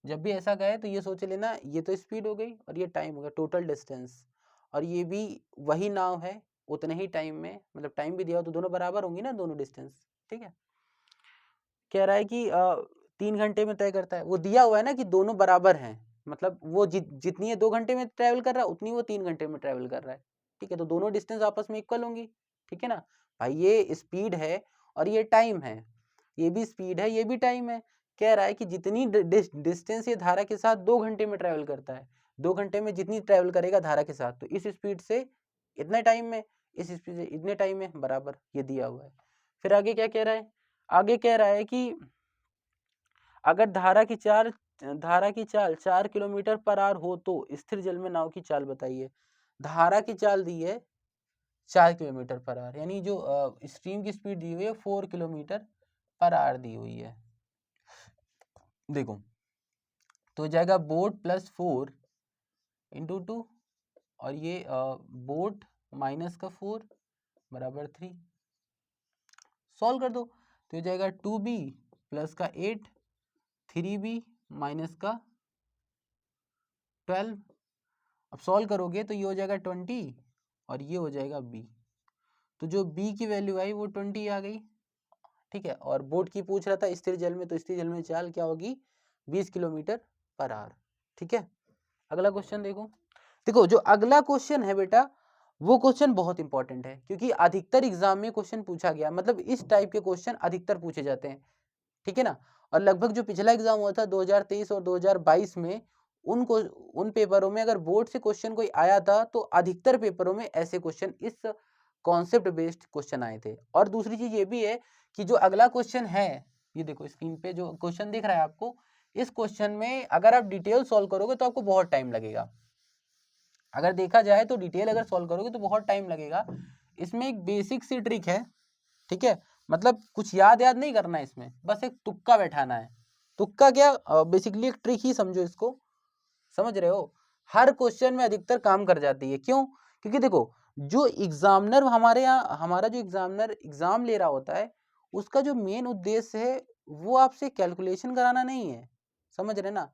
जब भी ऐसा कहे तो ये सोच लेना, ये तो स्पीड हो गई और ये टाइम हो गया, टोटल डिस्टेंस, और ये भी वही नाव है, उतने ही टाइम में, मतलब टाइम भी दिया हो तो दोनों बराबर होंगी ना, दोनों डिस्टेंस, ठीक है। कह रहा है कि 3 घंटे में तय करता है, वो दिया हुआ है ना कि दोनों बराबर हैं, मतलब वो जितनी है 2 घंटे में ट्रेवल कर रहा है, उतनी वो 3 घंटे में ट्रेवल कर रहा है, ठीक है। तो दोनों डिस्टेंस आपस में इक्वल होंगी, ठीक है ना भाई। ये स्पीड है और ये टाइम है, ये भी स्पीड है, ये भी टाइम है। कह रहा है कि जितनी डिस्टेंस ये धारा के साथ 2 घंटे में ट्रेवल करता है, 2 घंटे में जितनी ट्रेवल करेगा धारा के साथ, तो इस स्पीड से इतने टाइम में, इस स्पीड से इतने टाइम में बराबर, ये दिया हुआ है। फिर आगे क्या कह रहा है, आगे कह रहा है कि अगर धारा की चाल 4 किलोमीटर पर आवर हो तो स्थिर जल में नाव की चाल बताइए। धारा की चाल दी है 4 किलोमीटर पर आवर, यानी जो स्ट्रीम की स्पीड दी हुई है 4 किलोमीटर पर आवर दी हुई है। देखो तो जाएगा बोट प्लस 4 इंटू 2, और ये बोट माइनस का 4 बराबर 3। सॉल्व कर दो तो ये जाएगा 2b प्लस का 8, 3b माइनस का 12। अब सॉल्व करोगे तो ये हो जाएगा 20, और ये हो जाएगा b। तो जो b की वैल्यू आई वो 20 आ गई, ठीक है। और बोट की पूछ रहा था स्थिर जल में, तो स्थिर जल में चाल क्या होगी, 20 किलोमीटर पर आवर, ठीक है। अगला क्वेश्चन देखो। देखो जो अगला क्वेश्चन है बेटा, वो क्वेश्चन बहुत इंपॉर्टेंट है, क्योंकि अधिकतर एग्जाम में क्वेश्चन पूछा गया, मतलब इस टाइप के क्वेश्चन अधिकतर पूछे जाते हैं, ठीक है ना। और लगभग जो पिछला एग्जाम हुआ था 2023 और 2022 में, उन पेपरों में अगर बोर्ड से क्वेश्चन कोई आया था, तो अधिकतर पेपरों में ऐसे क्वेश्चन, इस कॉन्सेप्ट बेस्ड क्वेश्चन आए थे। और दूसरी चीज ये भी है कि जो अगला क्वेश्चन है, ये देखो स्क्रीन पे जो क्वेश्चन दिख रहा है आपको, इस क्वेश्चन में अगर आप डिटेल सॉल्व करोगे तो आपको बहुत टाइम लगेगा। अगर देखा जाए तो डिटेल अगर सॉल्व करोगे तो बहुत टाइम लगेगा। इसमें एक बेसिक सी ट्रिक है, ठीक है, मतलब कुछ याद नहीं करना है इसमें, बस एक तुक्का बैठाना है। तुक्का क्या, बेसिकली एक ट्रिक ही समझो इसको, समझ रहे हो। हर क्वेश्चन में अधिकतर काम कर जाती है, क्यों, क्योंकि देखो जो एग्जामिनर हमारे यहाँ, हमारा जो एग्जामिनर एग्जाम ले रहा होता है, उसका जो मेन उद्देश्य है वो आपसे कैलकुलेशन कराना नहीं है, समझ रहे ना।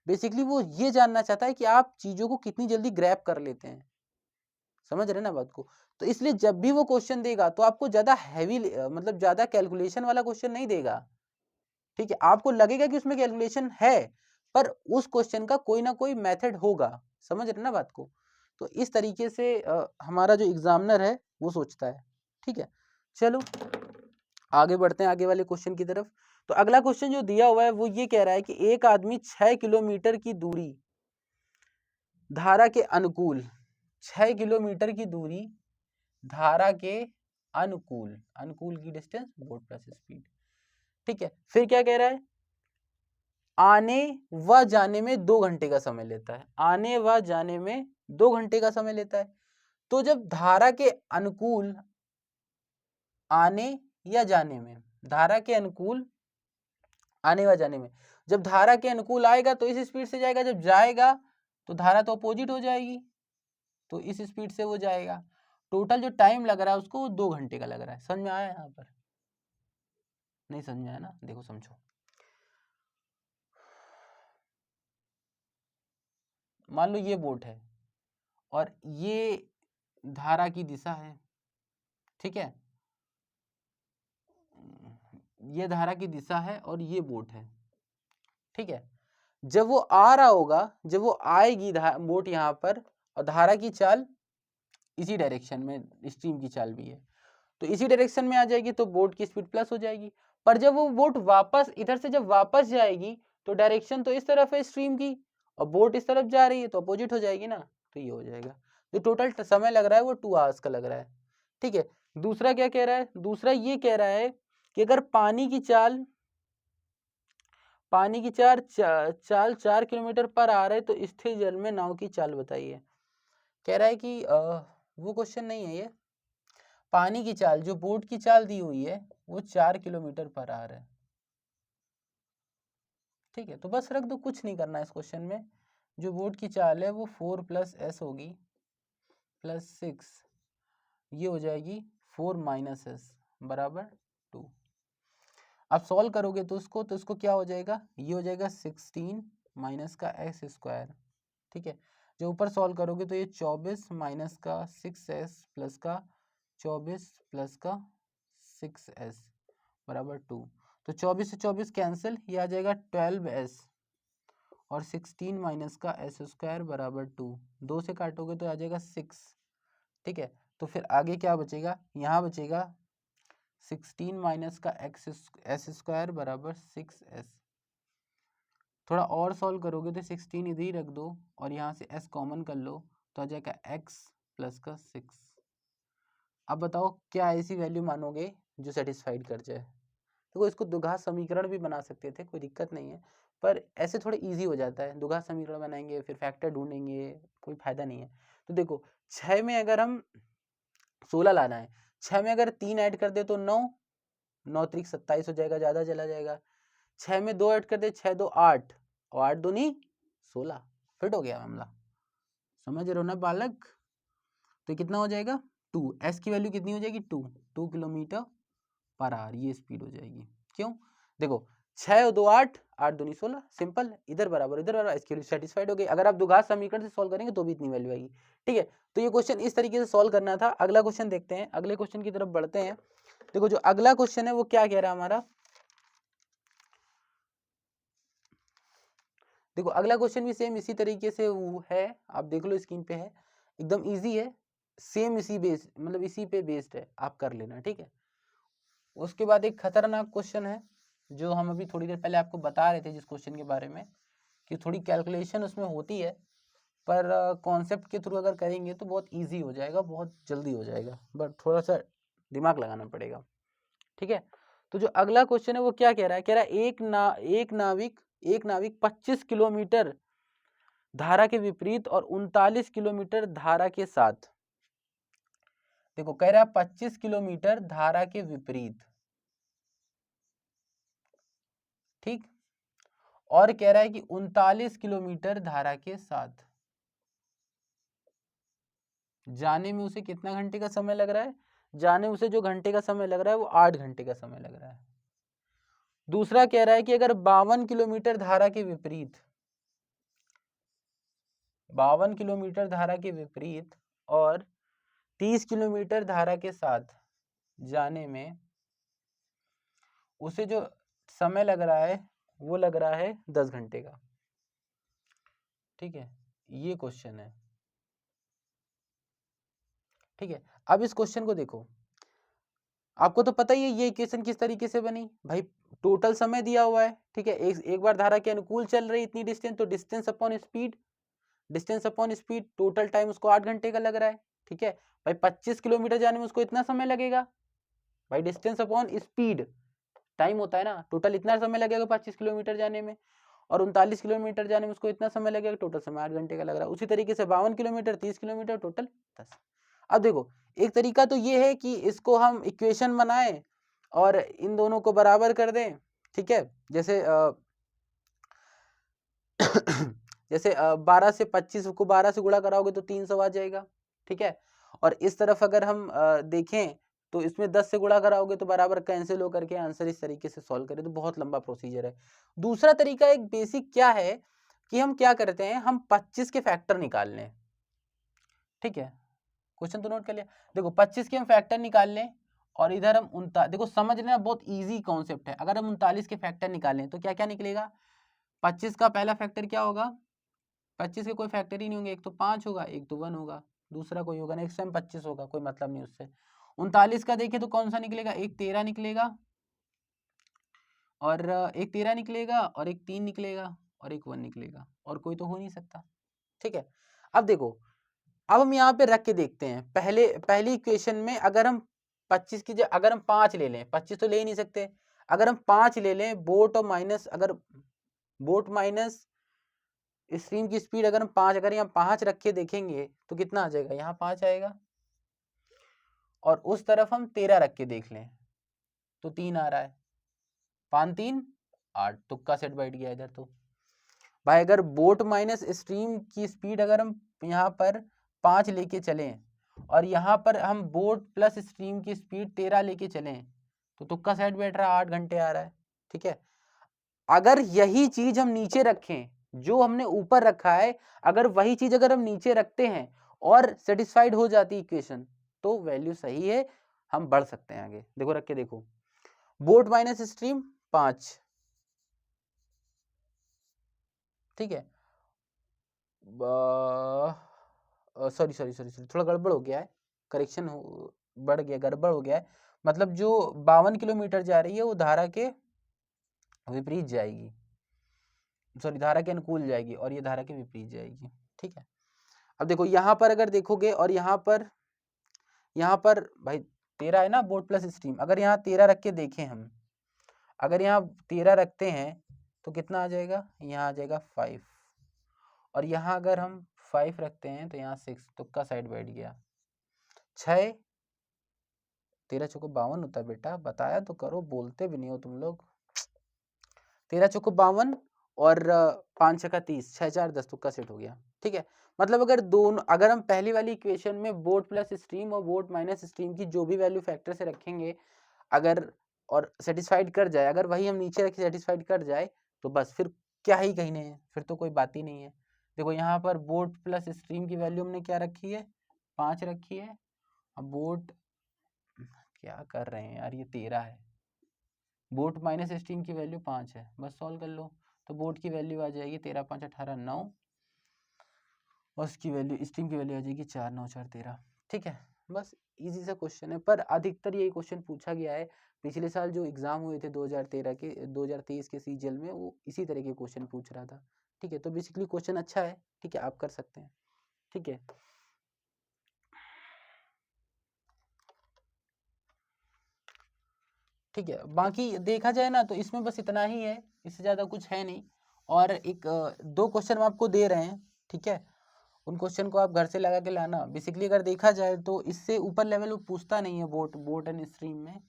बेसिकली वो ये जानना चाहता है कि आप चीजों को कितनी जल्दी ग्रैब कर लेते हैं, समझ रहे ना बात को। तो इसलिए जब भी वो क्वेश्चन देगा तो आपको ज्यादा हैवी मतलब ज्यादा कैलकुलेशन वाला क्वेश्चन नहीं देगा, ठीक है। आपको लगेगा कि उसमें कैलकुलेशन है, पर उस क्वेश्चन का कोई ना कोई मेथड होगा, समझ रहे ना बात को। तो इस तरीके से हमारा जो एग्जामिनर है वो सोचता है, ठीक है। चलो आगे बढ़ते हैं आगे वाले क्वेश्चन की तरफ। तो अगला क्वेश्चन जो दिया हुआ है वो ये कह रहा है कि एक आदमी 6 किलोमीटर की दूरी धारा के अनुकूल, 6 किलोमीटर की दूरी धारा के अनुकूल, अनुकूल की डिस्टेंस बोट प्लस स्पीड, ठीक है। फिर क्या कह रहा है, आने व जाने में 2 घंटे का समय लेता है, आने व जाने में 2 घंटे का समय लेता है। तो जब धारा के अनुकूल आने या जाने में, धारा के अनुकूल आने व जाने में, जब धारा के अनुकूल आएगा तो इस स्पीड से जाएगा, जब जाएगा तो धारा तो अपोजिट हो जाएगी, तो इस स्पीड से वो जाएगा। टोटल जो टाइम लग रहा है उसको 2 घंटे का लग रहा है। समझ में आया यहाँ पर? नहीं समझ में आया ना, देखो समझो। मान लो ये बोट है और ये धारा की दिशा है, ठीक है। ये धारा की दिशा है और ये बोट है, ठीक है। जब वो आ रहा होगा, जब वो आएगी बोट यहाँ पर, और धारा की चाल इसी डायरेक्शन में, स्ट्रीम की चाल भी है, तो इसी डायरेक्शन में आ जाएगी तो बोट की स्पीड प्लस हो जाएगी। पर जब वो बोट वापस इधर से जब वापस जाएगी तो डायरेक्शन तो इस तरफ है स्ट्रीम की, और बोट इस तरफ जा रही है तो अपोजिट हो जाएगी ना, तो ये हो जाएगा। तो टोटल समय लग रहा है वो 2 आवर्स का लग रहा है, ठीक है। दूसरा क्या कह रहा है, दूसरा ये कह रहा है कि अगर पानी की चाल 4 किलोमीटर पर आ रहे तो स्थिर जल में नाव की चाल बताइए। कह रहा है कि वो क्वेश्चन नहीं है ये, पानी की चाल जो बोट की चाल दी हुई है वो 4 किलोमीटर पर आ रहा है, ठीक है। तो बस रख दो, कुछ नहीं करना है इस क्वेश्चन में। जो बोट की चाल है वो 4 + s होगी प्लस 6, ये हो जाएगी 4 - s बराबर 2। अब सॉल्व करोगे तो उसको क्या हो जाएगा, ये हो जाएगा 16 माइनस का s², ठीक है। जो ऊपर सॉल्व करोगे तो ये 24 माइनस का 6s प्लस का 24 प्लस का 6s बराबर 2। तो 24 से 24 कैंसिल, ये आ जाएगा 12s और 16 माइनस का s² बराबर 2। 2 से काटोगे तो आ जाएगा 6, ठीक है। तो फिर आगे क्या बचेगा, यहाँ बचेगा 16 माइनस का s² बराबर 6s। थोड़ा और सॉल्व करोगे तो 16 इधर ही रख दो और यहाँ से s कॉमन कर लो तो आ जाएगा x प्लस का 6। अब बताओ क्या ऐसी वैल्यू मानोगे जो सेटिस्फाइड कर जाए। देखो इसको द्विघात समीकरण भी बना सकते थे, कोई दिक्कत नहीं है, पर ऐसे थोड़ा इजी हो जाता है। द्विघात समीकरण बनाएंगे फिर फैक्टर ढूंढेंगे, कोई फायदा नहीं है। तो देखो 6 में अगर हम 16 लाना है, 6 में अगर 3 ऐड कर दे तो 9, 9 3 27 हो जाएगा, ज़्यादा चला जाएगा। 6 में 2 ऐड कर दे, 6 2 8 और 8 दूनी 16, फिट हो गया मामला। समझ रहे हो ना बालक? तो कितना हो जाएगा 2, एस की वैल्यू कितनी हो जाएगी 2 किलोमीटर पर आवर, ये स्पीड हो जाएगी। क्यों? देखो 6 2 8, 8 दूनी 16, सिंपल, इधर बराबर इधर बराबर, इसकी वैल्यू सेटिस्फाइड हो गई। अगर आप द्विघात समीकरण से सॉल्व करेंगे तो भी इतनी वैल्यू आएगी, ठीक है। तो ये क्वेश्चन इस तरीके से सॉल्व करना था। अगला क्वेश्चन देखते हैं, अगले क्वेश्चन की तरफ बढ़ते हैं। देखो जो अगला क्वेश्चन है वो क्या कह रहा है हमारा, देखो अगला क्वेश्चन भी सेम इसी तरीके से वो है, आप देख लो स्क्रीन पे है, एकदम इजी है, सेम इसी बेस मतलब इसी पे बेस्ड है, आप कर लेना, ठीक है। उसके बाद एक खतरनाक क्वेश्चन है जो हम अभी थोड़ी देर पहले आपको बता रहे थे, जिस क्वेश्चन के बारे में कि थोड़ी कैलकुलेशन उसमें होती है, पर कॉन्सेप्ट के थ्रू अगर करेंगे तो बहुत इजी हो जाएगा, बहुत जल्दी हो जाएगा, बट थोड़ा सा दिमाग लगाना पड़ेगा, ठीक है। तो जो अगला क्वेश्चन है वो क्या कह रहा है, कह रहा है एक नाविक 25 किलोमीटर धारा के विपरीत और 39 किलोमीटर धारा के साथ, देखो कह रहा है 25 किलोमीटर धारा के विपरीत, ठीक, और कह रहा है कि 39 किलोमीटर धारा के साथ जाने में उसे कितना घंटे का समय लग रहा है, जाने उसे जो घंटे का समय लग रहा है वो 8 घंटे का समय लग रहा है। दूसरा कह रहा है कि अगर 52 किलोमीटर धारा के विपरीत 52 किलोमीटर धारा के विपरीत और 30 किलोमीटर धारा के साथ जाने में उसे जो समय लग रहा है वो लग रहा है 10 घंटे का। ठीक है, ये क्वेश्चन है। ठीक है, अब इस क्वेश्चन को देखो, आपको तो पता ही है ये इक्वेशन किस तरीके से बनी भाई। टोटल समय दिया हुआ है, ठीक है, एक बार धारा के अनुकूल चल रही इतनी डिस्टेंस, तो distance upon speed, distance upon speed, total time उसको 8 घंटे का लग रहा है। ठीक है भाई, 25 किलोमीटर जाने में उसको इतना समय लगेगा भाई, डिस्टेंस अपॉन स्पीड टाइम होता है ना, टोटल इतना समय लगेगा 25 किलोमीटर जाने में, और 39 किलोमीटर जाने में उसको इतना समय लगेगा, टोटल समय 8 घंटे का लग रहा है। उसी तरीके से 52 किलोमीटर, 30 किलोमीटर, टोटल 10। अब देखो, एक तरीका तो ये है कि इसको हम इक्वेशन बनाएं और इन दोनों को बराबर कर दें। ठीक है, जैसे जैसे 12 से 25 को 12 से गुणा कराओगे तो 300 आ जाएगा। ठीक है, और इस तरफ अगर हम देखें तो इसमें 10 से गुणा कराओगे तो बराबर कैंसिल होकर के आंसर इस तरीके से सॉल्व करें, तो बहुत लंबा प्रोसीजर है। दूसरा तरीका एक बेसिक क्या है कि हम क्या करते हैं, हम 25 के फैक्टर निकाल लें। ठीक है, क्वेश्चन तो नोट कर लिया। देखो 25 के हम फैक्टर निकाल लें और इधर हम 39, देखो समझ लेना बहुत इजी कॉन्सेप्ट है। अगर हम 39 के फैक्टर निकालें तो क्या क्या निकलेगा, 25 का पहला फैक्टर क्या होगा, 25 के कोई फैक्टर ही नहीं होंगे, एक तो 5 होगा, एक तो 1 होगा, दूसरा कोई होगा, नेक्स्ट टाइम 25 होगा, कोई मतलब नहीं उससे। 39 का देखें तो कौन सा निकलेगा, एक 13 निकलेगा, और एक 13 निकलेगा, और एक 3 निकलेगा, और एक 1 निकलेगा, और कोई तो हो नहीं सकता। ठीक है, अब देखो, अब हम यहाँ पे रख के देखते हैं। पहली इक्वेशन में अगर हम 25 की जगह अगर हम 5 ले लें, 25 तो ले ही नहीं सकते, अगर हम 5 ले लें, बोट और माइनस, अगर बोट माइनस स्ट्रीम की स्पीड अगर हम 5, अगर यहाँ 5 रख के देखेंगे तो कितना आ जाएगा, यहाँ 5 आएगा, और उस तरफ हम 13 रख के देख लें तो 3 आ रहा है, 5 3 8, तुक्का सेट बैठ गया इधर। तो भाई अगर बोट माइनस स्ट्रीम की स्पीड अगर हम यहाँ पर 5 लेके चलें और यहाँ पर हम बोट प्लस स्ट्रीम की स्पीड 13 लेके चलें तो तुक्का सेट बैठ रहा है, 8 घंटे आ रहा है। ठीक है, अगर यही चीज हम नीचे रखें, जो हमने ऊपर रखा है, अगर वही चीज अगर हम नीचे रखते हैं और सेटिस्फाइड हो जाती इक्वेशन तो वैल्यू सही है, हम बढ़ सकते हैं आगे। देखो रख के देखो, बोट माइनस स्ट्रीम 5, ठीक है, सॉरी थोड़ा गड़बड़ हो गया है, करेक्शन बढ़ गया, गड़बड़ हो गया है, मतलब जो 52 किलोमीटर जा रही है वो धारा के विपरीत जाएगी, सॉरी धारा के अनुकूल जाएगी, और ये धारा के विपरीत जाएगी। ठीक है, अब देखो यहाँ पर अगर देखोगे, और यहाँ पर भाई 13 है ना बोट प्लस स्ट्रीम, अगर यहाँ 13 रख के देखें हम, अगर यहाँ 13 रखते हैं तो कितना आ जाएगा, यहाँ आ जाएगा 5, और यहाँ अगर हम 5 रखते हैं तो यहाँ 6, तुक्का साइड बैठ गया, 6 13 चौको 52 होता है बेटा, बताया तो करो, बोलते भी नहीं हो तुम लोग। 13 चौको 52 और 5 छक्का 30, 6 4 10, तुक्का सेट हो गया। ठीक है, मतलब अगर हम पहली वाली इक्वेशन में बोट प्लस स्ट्रीम और बोट माइनस स्ट्रीम की जो भी वैल्यू फैक्टर से रखेंगे, अगर और सेटिस्फाइड कर जाए, अगर वही हम नीचे रखे सेटिस्फाइड कर जाए तो बस फिर क्या ही कहने हैं, फिर तो कोई बात ही नहीं है। देखो यहाँ पर बोट प्लस स्ट्रीम की वैल्यू हमने क्या रखी है, 5 रखी है, अब बोट क्या कर रहे हैं यार, ये 13 है, बोट माइनस स्ट्रीम की वैल्यू 5 है, बस सॉल्व कर लो, तो बोट की वैल्यू आ जाएगी 13 5 18 9, और उसकी वैल्यू स्ट्रीम की वैल्यू आ जाएगी 4 9 4 13। ठीक है, बस इजी सा क्वेश्चन है, पर अधिकतर यही क्वेश्चन पूछा गया है। पिछले साल जो एग्जाम हुए थे 2013 के 2023 के सीजीएल में, वो इसी तरह के क्वेश्चन पूछ रहा था। ठीक है, तो बेसिकली क्वेश्चन अच्छा है, ठीक है, आप कर सकते हैं। ठीक है, ठीक है, बाकी देखा जाए ना तो इसमें बस इतना ही है, इससे ज़्यादा कुछ है नहीं। और एक 2 क्वेश्चन हम आपको दे रहे हैं, ठीक है, उन क्वेश्चन को आप घर से लगा के लाना। बेसिकली अगर देखा जाए तो इससे ऊपर लेवल वो पूछता नहीं है बोट एंड स्ट्रीम में।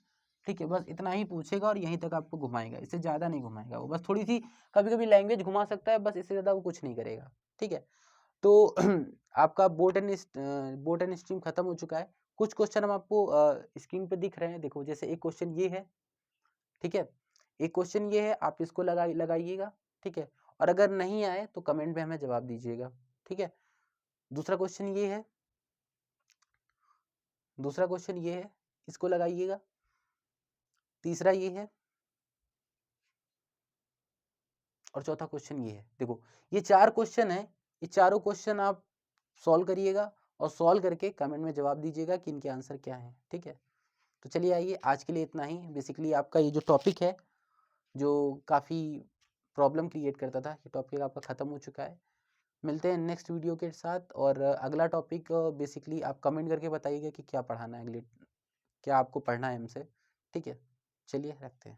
ठीक है, बस इतना ही पूछेगा और यहीं तक आपको घुमाएगा, इससे ज़्यादा नहीं घुमाएगा वो, बस थोड़ी सी कभी कभी लैंग्वेज घुमा सकता है, बस इससे ज़्यादा वो कुछ नहीं करेगा। ठीक है, तो आपका बोट एंड स्ट्रीम खत्म हो चुका है। कुछ क्वेश्चन हम आपको स्क्रीन पे दिख रहे हैं, देखो जैसे एक क्वेश्चन ये है, ठीक है, एक क्वेश्चन ये है, आप इसको लगाइएगा, ठीक है, और अगर नहीं आए तो कमेंट में हमें जवाब दीजिएगा, ठीक है। दूसरा क्वेश्चन ये है, दूसरा क्वेश्चन ये है, इसको लगाइएगा। तीसरा ये है, और चौथा क्वेश्चन ये है। देखो ये 4 क्वेश्चन है, ये चारों क्वेश्चन आप सॉल्व करिएगा और सॉल्व करके कमेंट में जवाब दीजिएगा कि इनके आंसर क्या है, ठीक है। तो चलिए आइए, आज के लिए इतना ही। बेसिकली आपका ये जो टॉपिक है, जो काफ़ी प्रॉब्लम क्रिएट करता था, ये टॉपिक आपका ख़त्म हो चुका है। मिलते हैं नेक्स्ट वीडियो के साथ, और अगला टॉपिक बेसिकली आप कमेंट करके बताइएगा कि क्या पढ़ाना है, अगले क्या आपको पढ़ना है हमसे, ठीक है। चलिए रखते हैं।